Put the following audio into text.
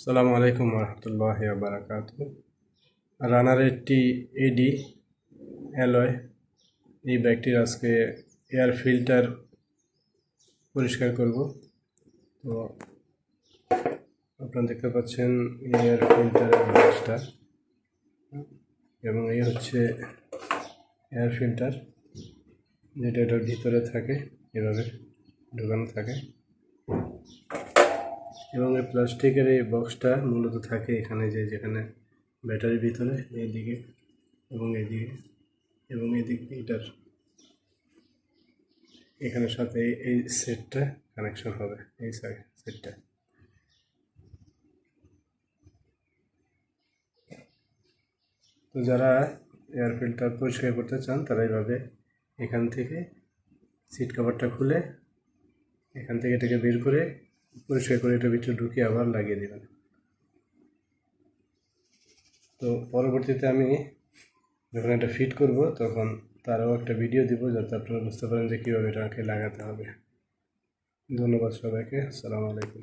আসসালামু আলাইকুম রহমতুল্লাহি ওয়া বারাকাতুহু। রানারের টি এডি অ্যালয় এই ব্যাগটির আজকে এয়ার ফিল্টার পরিষ্কার করব। তো আপনারা দেখতে পাচ্ছেন এয়ার ফিল্টারের বক্সটা, এবং এই হচ্ছে এয়ার ফিল্টার, যেটা এটার ভিতরে থাকে, এভাবে ঢোকানো থাকে। এবং এই প্লাস্টিকের এই বক্সটা মূলত থাকে এখানে, যেখানে ব্যাটারির ভিতরে এইদিকে এবং এইদিকে এবং এদিকে এটার এখানের সাথে এই সেটটা কানেকশন হবে, এই সেটটা। তো যারা এয়ার ফিল্টার পরিষ্কার করতে চান তারা এইভাবে এখান থেকে সিট কভারটা খুলে এখান থেকে এটাকে বের করে পরিষ্কার করে এটার ভিতরে ঢুকিয়ে আবার লাগিয়ে দেবেন। তো পরবর্তীতে আমি যখন এটা ফিট করব তখন তারও একটা ভিডিও দিব, যাতে আপনারা বুঝতে পারেন যে কীভাবে এটাকে লাগাতে হবে। ধন্যবাদ সবাইকে। আসসালামু আলাইকুম।